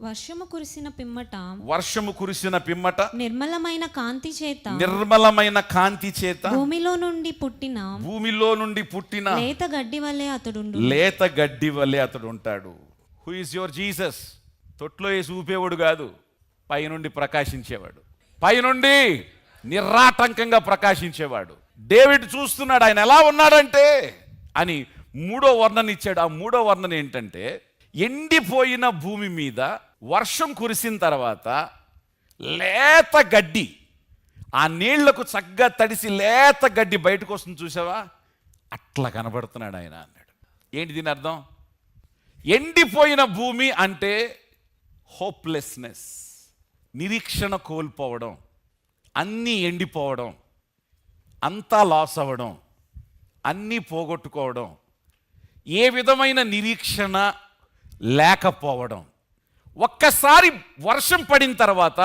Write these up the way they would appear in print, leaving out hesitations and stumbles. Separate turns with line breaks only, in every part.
వర్షము కురిసిన
పిమ్మట
నిర్మలమైన కాంతి చేత భూమిలో నుండి పుట్టిన లేత
గడ్డి వలె అతడు ఉంటాడు. Who is your Jesus? తొట్లో వేసి ఊపేవాడు కాదు, పైనుండి ప్రకాశించేవాడు, పైనుండి నిరాటంకంగా ప్రకాశించేవాడు. డేవిడ్ చూస్తున్నాడు ఆయన ఎలా ఉన్నాడంటే అని 3వ వర్ణన ఇచ్చాడు. ఆ 3వ వర్ణన ఏంటంటే, ఎండిపోయిన భూమి మీద వర్షం కురిసిన తర్వాత లేత గడ్డి, ఆ నీళ్లకు చక్కగా తడిసి లేత గడ్డి బయటకు వస్తుంది చూసావా, అట్లా కనబడుతున్నాడు ఆయన అన్నాడు. ఏంటి దీని అర్థం? ఎండిపోయిన భూమి అంటే హోప్లెస్నెస్, నిరీక్షణ కోల్పోవడం, అన్నీ ఎండిపోవడం, అంతా లాస్ అవ్వడం, అన్నీ పోగొట్టుకోవడం, ఏ విధమైన నిరీక్షణ లేకపోవడం. ఒక్కసారి వర్షం పడిన తర్వాత,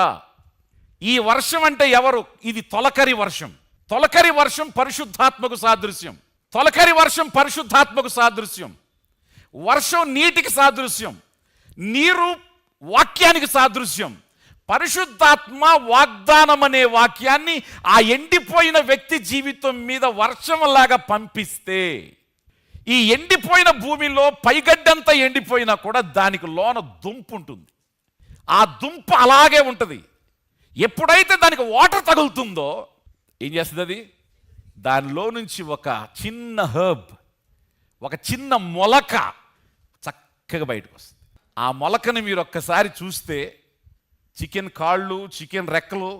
ఈ వర్షం అంటే ఎవరు? ఇది తొలకరి వర్షం. తొలకరి వర్షం పరిశుద్ధాత్మకు సాదృశ్యం. తొలకరి వర్షం పరిశుద్ధాత్మకు సాదృశ్యం. వర్షం నీటికి సాదృశ్యం, నీరు వాక్యానికి సాదృశ్యం. పరిశుద్ధాత్మ వాగ్దానం అనే వాక్యాన్ని ఆ ఎండిపోయిన వ్యక్తి జీవితం మీద వర్షంలాగా పంపిస్తే, ఈ ఎండిపోయిన భూమిలో పైగడ్డంతా ఎండిపోయినా కూడా దానికి లోన దుంపు ఉంటుంది. ఆ దుంప అలాగే ఉంటుంది. ఎప్పుడైతే దానికి వాటర్ తగులుతుందో ఏం చేస్తుంది? అది దానిలో నుంచి ఒక చిన్న హర్బ్, ఒక చిన్న మొలక చక్కగా బయటకు వస్తుంది. ఆ మొలకని మీరు ఒక్కసారి చూస్తే, చికెన్ కాళ్ళు, చికెన్ రెక్కలు,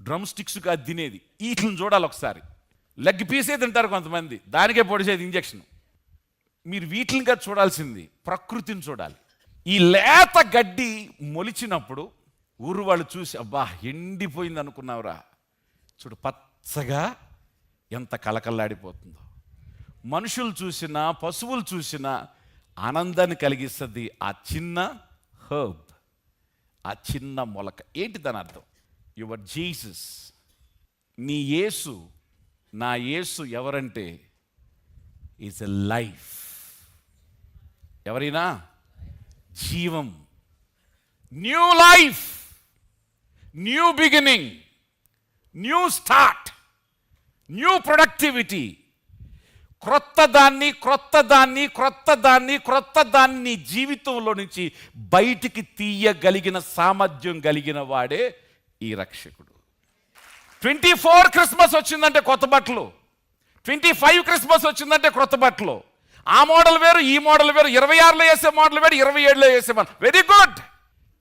డ్రమ్ స్టిక్స్గా తినేది, వీటిని చూడాలి ఒకసారి. లెగ్ పీసే తింటారు కొంతమంది, దానికే పొడిచేది ఇంజక్షన్. మీరు వీటినిగా చూడాల్సింది ప్రకృతిని చూడాలి. ఈ లేత గడ్డి మొలిచినప్పుడు ఊరు వాళ్ళు చూసి, అబ్బా ఎండిపోయింది అనుకున్నావురా, చూడు పచ్చగా ఎంత కలకల్లాడిపోతుందో. మనుషులు చూసినా పశువులు చూసినా ఆనందాన్ని కలిగిస్తుంది ఆ చిన్న హర్బ్, ఆ చిన్న మొలక. ఏంటి దాని అర్థం? యువర్ జీసస్, నీ యేసు, నా యేసు ఎవరంటే ఈజ్ ఎ లైఫ్. ఎవరైనా జీవం, new life, new beginning, new start, new productivity. క్రొత్త దాన్ని జీవితంలో నుంచి బయటికి తీయగలిగిన సామర్థ్యం కలిగిన వాడే ఈ రక్షకుడు. 24 క్రిస్మస్ వచ్చిందంటే కొత్త బట్టలు, 25 క్రిస్మస్ వచ్చిందంటే కొత్త బట్టలు. ఆ మోడల్ వేరు, ఈ మోడల్ వేరు, 26లో వేసే మోడల్ వేరు, 27లో వేసే మోడల్. Very good.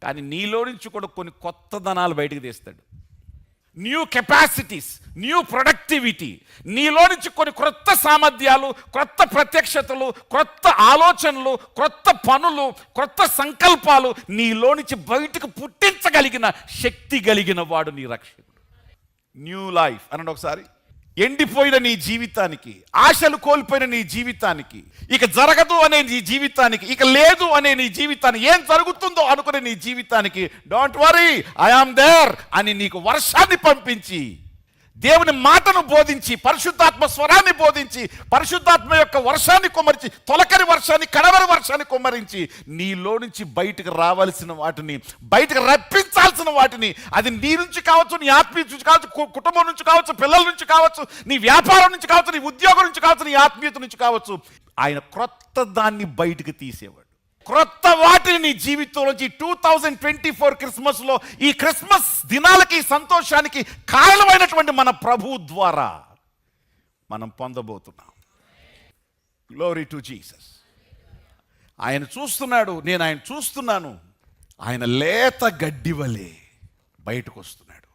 కానీ నీలో నుంచి కూడా కొన్ని కొత్త ధనాలు బయటికి తీస్తాడు. New capacities, new productivity. నీలో నుంచి కొన్ని క్రొత్త సామర్థ్యాలు, క్రొత్త ప్రత్యక్షతలు, క్రొత్త ఆలోచనలు, క్రొత్త పనులు, క్రొత్త సంకల్పాలు నీలో నుంచి బయటకు పుట్టించగలిగిన శక్తి కలిగిన వాడు నీ రక్షకుడు. న్యూ లైఫ్ అనండి ఒకసారి. ఎండిపోయిన నీ జీవితానికి, ఆశలు కోల్పోయిన నీ జీవితానికి, ఇక జరగదు అనే నీ జీవితానికి, ఇక లేదు అనే నీ జీవితానికి, ఏం జరుగుతుందో అనుకునే నీ జీవితానికి, don't worry, I am there అని నీకు వర్షాన్ని పంపించి, దేవుని మాటను బోధించి, పరిశుద్ధాత్మ స్వరాన్ని బోధించి, పరిశుద్ధాత్మ యొక్క వర్షాన్ని కుమ్మరించి, తొలకరి వర్షాన్ని, కడవరి వర్షాన్ని కుమ్మరించి, నీలో నుంచి బయటకు రావాల్సిన వాటిని, బయటకు రప్పించాల్సిన వాటిని, అది నీ నుంచి కావచ్చు, నీ ఆత్మీయ నుంచి కావచ్చు, కుటుంబం నుంచి కావచ్చు, పిల్లల నుంచి కావచ్చు, నీ వ్యాపారం నుంచి కావచ్చు, నీ ఉద్యోగం నుంచి కావచ్చు, నీ ఆత్మీయత నుంచి కావచ్చు, ఆయన క్రొత్త దాన్ని బయటకు తీసేవాడు. క్రొత్త వాటిని నీ జీవితంలోంచి 2024 క్రిస్మస్లో, ఈ క్రిస్మస్ దినాలకి, సంతోషానికి కారణమైనటువంటి మన ప్రభువు ద్వారా మనం పొందబోతున్నాం. Glory to Jesus. ఆయన చూస్తున్నాడు, నేను ఆయన చూస్తున్నాను. ఆయన లేత గడ్డి వలె బయటకు వస్తున్నాడు.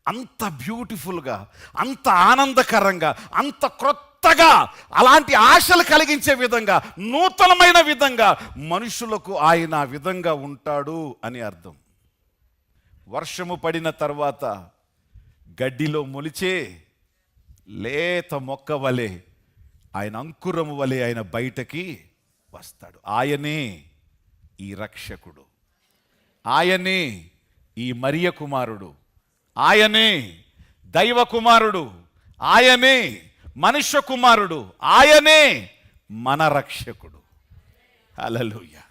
అంత బ్యూటిఫుల్గా, అంత ఆనందకరంగా, అంత క్రొత్తగా, అలాంటి ఆశలు కలిగించే విధంగా, నూతనమైన విధంగా మనుషులకు ఆయన ఆ విధంగా ఉంటాడు అని అర్థం. వర్షము పడిన తర్వాత గడ్డిలో మొలిచే లేత మొక్క వలె, ఆయన అంకురము వలె ఆయన బయటకి వస్తాడు. ఆయనే ఈ రక్షకుడు, ఆయనే ఈ మరియ కుమారుడు, ఆయనే దైవ కుమారుడు, ఆయనే మనుష్య కుమారుడు, ఆయనే మన రక్షకుడు. హల్లెలూయా.